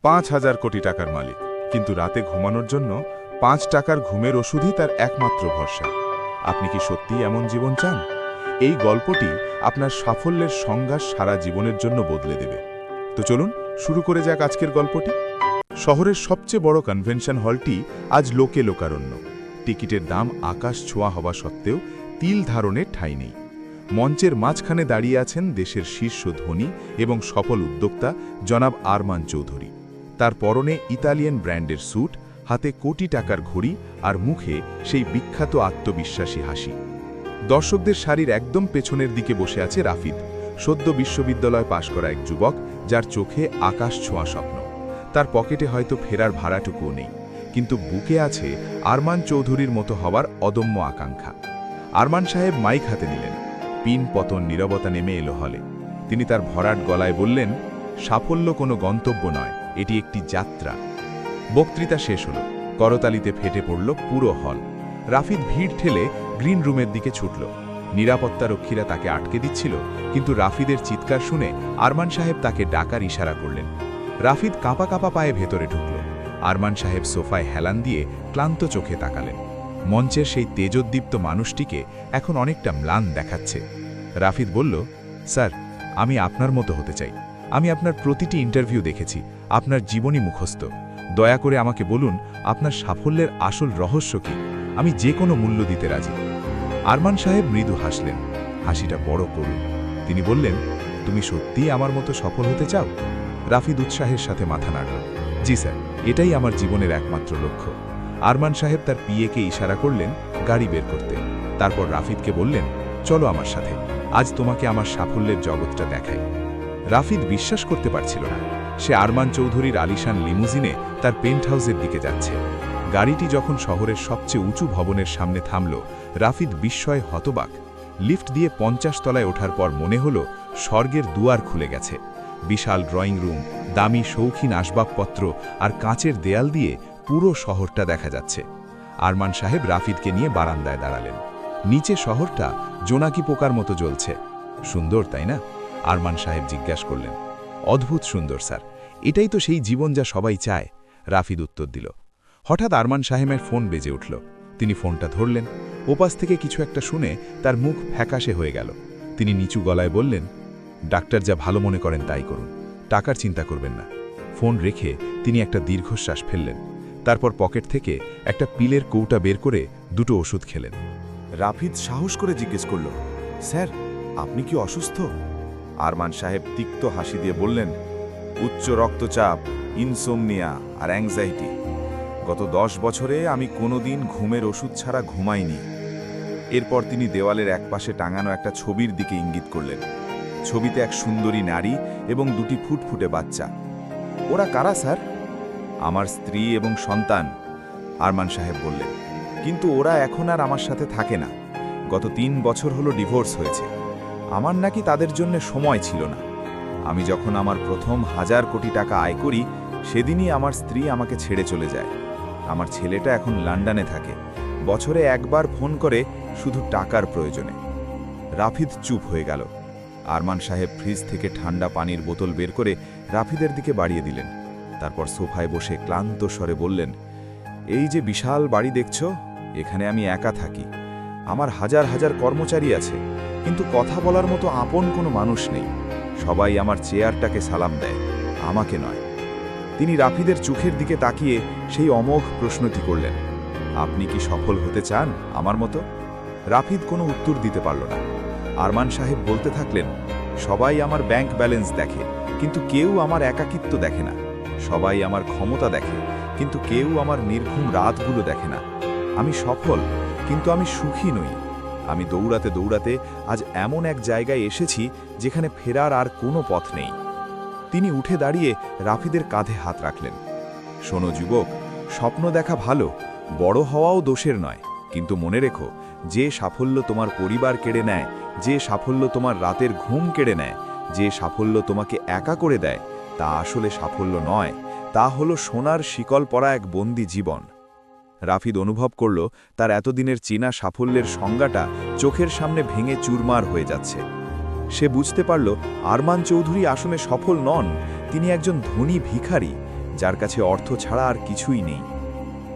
5,000 কোটি টাকার মালিক, কিন্তু রাতে ঘুমানোর জন্য 5 টাকার ঘুমের ওষুধই তার একমাত্র ভরসা। আপনি কি সত্যিই এমন জীবন চান? এই গল্পটি আপনার সাফল্যের সংজ্ঞা সারা জীবনের জন্য বদলে দেবে। তো চলুন শুরু করে যাক আজকের গল্পটি। শহরের সবচেয়ে বড় কনভেনশন হলটি আজ লোকে লোকারণ্য। টিকিটের দাম আকাশ ছোঁয়া হওয়া সত্ত্বেও তিল ধারণের ঠাঁই নেই। মঞ্চের মাঝখানে দাঁড়িয়ে আছেন দেশের শীর্ষ ধনী এবং সফল উদ্যোক্তা জনাব আরমান চৌধুরী। তার পরনে ইতালিয়ান ব্র্যান্ডের স্যুট, হাতে কোটি টাকার ঘড়ি আর মুখে সেই বিখ্যাত আত্মবিশ্বাসী হাসি। দর্শকদের সারির একদম পেছনের দিকে বসে আছে রাফিদ, সদ্য বিশ্ববিদ্যালয় পাশ করা এক যুবক, যার চোখে আকাশ ছোঁয়া স্বপ্ন। তার পকেটে হয়তো ফেরার ভাড়াটুকুও নেই, কিন্তু বুকে আছে আরমান চৌধুরীর মতো হওয়ার অদম্য আকাঙ্ক্ষা। আরমান সাহেব মাইক হাতে নিলেন। পিন পতন নীরবতা নেমে এলো হলে। তিনি তার ভরাট গলায় বললেন, সাফল্য কোনো গন্তব্য নয়, এটি একটি যাত্রা। বক্তৃতা শেষ হল, করতালিতে ফেটে পড়ল পুরো হল। রাফিদ ভিড় ঠেলে গ্রিন রুমের দিকে ছুটল। নিরাপত্তারক্ষীরা তাকে আটকে দিচ্ছিল, কিন্তু রাফিদের চিৎকার শুনে আরমান সাহেব তাকে ডাকার ইশারা করলেন। রাফিদ কাঁপা কাঁপা পায়ে ভেতরে ঢুকল। আরমান সাহেব সোফায় হেলান দিয়ে ক্লান্ত চোখে তাকালেন। মঞ্চের সেই তেজোদ্দীপ্ত মানুষটিকে এখন অনেকটা ম্লান দেখাচ্ছে। রাফিদ বলল, স্যার, আমি আপনার মতো হতে চাই। আমি আপনার প্রতিটি ইন্টারভিউ দেখেছি, আপনার জীবনী মুখস্থ। দয়া করে আমাকে বলুন, আপনার সাফল্যের আসল রহস্য কি? আমি যে কোনো মূল্য দিতে রাজি। আরমান সাহেব মৃদু হাসলেন, হাসিটা বড় করুন। তিনি বললেন, তুমি সত্যিই আমার মতো সফল হতে চাও? রাফিদ উৎসাহের সাথে মাথা নাড়ল। জি স্যার, এটাই আমার জীবনের একমাত্র লক্ষ্য। আরমান সাহেব তার পিএকে ইশারা করলেন গাড়ি বের করতে। তারপর রাফিদকে বললেন, চলো আমার সাথে, আজ তোমাকে আমার সাফল্যের জগৎটা দেখাই। রাফিদ বিশ্বাস করতে পারছিল না। সে আরমান চৌধুরীর আলিশান লিমুজিনে তার পেন্ট হাউসের দিকে যাচ্ছে। গাড়িটি যখন শহরের সবচেয়ে উঁচু ভবনের সামনে থামল, রাফিদ বিস্ময়ে হতবাক। লিফট দিয়ে 50 তলায় ওঠার পর মনে হল স্বর্গের দুয়ার খুলে গেছে। বিশাল ড্রয়িং রুম, দামি শৌখিন আসবাবপত্র আর কাঁচের দেয়াল দিয়ে পুরো শহরটা দেখা যাচ্ছে। আরমান সাহেব রাফিদকে নিয়ে বারান্দায় দাঁড়ালেন। নিচে শহরটা জোনাকি পোকার মতো জ্বলছে। সুন্দর, তাই না? আরমান সাহেব জিজ্ঞাসা করলেন। অদ্ভুত সুন্দর স্যার, এটাই তো সেই জীবন যা সবাই চায়, রাফিদ উত্তর দিল। হঠাৎ আরমান সাহেবের ফোন বেজে উঠল। তিনি ফোনটা ধরলেন। ওপাশ থেকে কিছু একটা শুনে তার মুখ ফ্যাকাশে হয়ে গেল। তিনি নিচু গলায় বললেন, ডাক্তার যা ভালো মনে করেন তাই করুন, টাকার চিন্তা করবেন না। ফোন রেখে তিনি একটা দীর্ঘশ্বাস ফেললেন। তারপর পকেট থেকে একটা পিলের কৌটা বের করে 2টো ওষুধ খেলেন। রাফিদ সাহস করে জিজ্ঞেস করল, স্যার, আপনি কি অসুস্থ? আরমান সাহেব তিক্ত হাসি দিয়ে বললেন, উচ্চ রক্তচাপ, ইনসোমনিয়া আর অ্যাংজাইটি। গত 10 বছরে আমি কোনোদিন ঘুমের ওষুধ ছাড়া ঘুমাইনি। এরপর তিনি দেওয়ালের একপাশে টাঙানো একটা ছবির দিকে ইঙ্গিত করলেন। ছবিতে এক সুন্দরী নারী এবং 2টি ফুটফুটে বাচ্চা। ওরা কারা স্যার? আমার স্ত্রী এবং সন্তান, আরমান সাহেব বললেন। কিন্তু ওরা এখন আর আমার সাথে থাকে না। গত 3 বছর হলো ডিভোর্স হয়েছে। আমার নাকি তাদের জন্য সময় ছিল না। আমি যখন আমার প্রথম 1000 কোটি টাকা আয় করি, সেদিনই আমার স্ত্রী আমাকে ছেড়ে চলে যায়। আমার ছেলেটা এখন লন্ডনে থাকে, বছরে একবার ফোন করে, শুধু টাকার প্রয়োজনে। রাফিদ চুপ হয়ে গেল। আরমান সাহেব ফ্রিজ থেকে ঠান্ডা পানির বোতল বের করে রাফিদের দিকে বাড়িয়ে দিলেন। তারপর সোফায় বসে ক্লান্ত স্বরে বললেন, এই যে বিশাল বাড়ি দেখছো, এখানে আমি একা থাকি। আমার হাজার হাজার কর্মচারী আছে, কিন্তু কথা বলার মতো আপন কোনো মানুষ নেই। সবাই আমার চেয়ারটাকে সালাম দেয়, আমাকে নয়। তিনি রাফিদের চোখের দিকে তাকিয়ে সেই অমোঘ প্রশ্নটি করলেন, আপনি কি সফল হতে চান আমার মতো? রাফিদ কোনো উত্তর দিতে পারল না। আরমান সাহেব বলতে থাকলেন, সবাই আমার ব্যাংক ব্যালেন্স দেখে, কিন্তু কেউ আমার একাকিত্ব দেখে না। সবাই আমার ক্ষমতা দেখে, কিন্তু কেউ আমার নির্ঘুম রাতগুলো দেখে না। আমি সফল, কিন্তু আমি সুখী নই। আমি দৌড়াতে দৌড়াতে আজ এমন এক জায়গায় এসেছি যেখানে ফেরার আর কোনো পথ নেই। তিনি উঠে দাঁড়িয়ে রাফিদের কাঁধে হাত রাখলেন। শোনো যুবক, স্বপ্ন দেখা ভালো, বড় হওয়াও দোষের নয়, কিন্তু মনে রেখো, যে সাফল্য তোমার পরিবার কেড়ে নেয়, যে সাফল্য তোমার রাতের ঘুম কেড়ে নেয়, যে সাফল্য তোমাকে একা করে দেয়, তা আসলে সাফল্য নয়, তা হলো সোনার শিকল পরা এক বন্দি জীবন। রাফিদ অনুভব করল তার এতদিনের চীনা সাফল্যের সংজ্ঞাটা চোখের সামনে ভেঙে চুরমার হয়ে যাচ্ছে। সে বুঝতে পারল আরমান চৌধুরী আসলে সফল নন, তিনি একজন ধনী ভিখারি, যার কাছে অর্থ ছাড়া আর কিছুই নেই।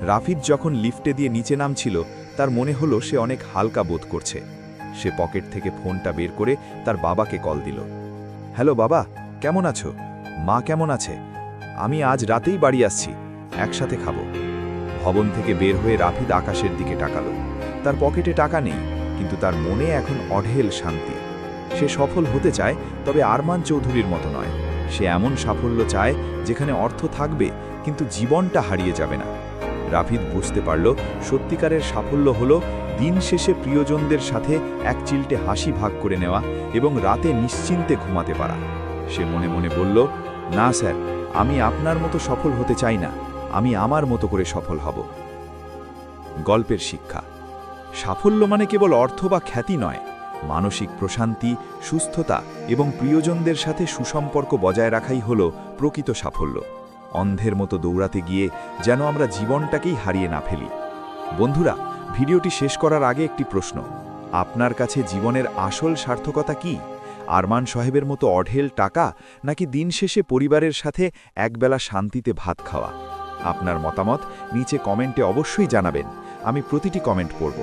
রাফিদ যখন লিফটে দিয়ে নিচে নামছিল তার মনে হলো সে অনেক হালকা বোধ করছে। সে পকেট থেকে ফোনটা বের করে তার বাবাকে কল দিল। হ্যালো বাবা, কেমন আছো? মা কেমন আছে? আমি আজ রাতেই বাড়ি আসছি, একসাথে খাবো। ভবন থেকে বের হয়ে রাফিদ আকাশের দিকে তাকালো। তার পকেটে টাকা নেই, কিন্তু তার মনে এখন অঢেল শান্তি। সে সফল হতে চায়, তবে আরমান চৌধুরীর মতো নয়। সে এমন সাফল্য চায় যেখানে অর্থ থাকবে কিন্তু জীবনটা হারিয়ে যাবে না। রাফিদ বুঝতে পারল সত্যিকারের সাফল্য হলো দিন শেষে প্রিয়জনদের সাথে এক চিলটে হাসি ভাগ করে নেওয়া এবং রাতে নিশ্চিন্তে ঘুমাতে পারা। সে মনে মনে বলল, না স্যার, আমি আপনার মতো সফল হতে চাই না, আমি আমার মতো করে সফল হব। গল্পের শিক্ষা: সাফল্য মানে কেবল অর্থ বা খ্যাতি নয়, মানসিক প্রশান্তি, সুস্থতা এবং প্রিয়জনদের সাথে সুসম্পর্ক বজায় রাখাই হল প্রকৃত সাফল্য। অন্ধের মতো দৌড়াতে গিয়ে যেন আমরা জীবনটাকেই হারিয়ে না ফেলি। বন্ধুরা, ভিডিওটি শেষ করার আগে একটি প্রশ্ন: আপনার কাছে জীবনের আসল সার্থকতা কি? আরমান সাহেবের মতো অঢেল টাকা, নাকি দিন শেষে পরিবারের সাথে একবেলা শান্তিতে ভাত খাওয়া? আপনার মতামত নিচে কমেন্টে অবশ্যই জানাবেন, আমি প্রতিটি কমেন্ট পড়ব।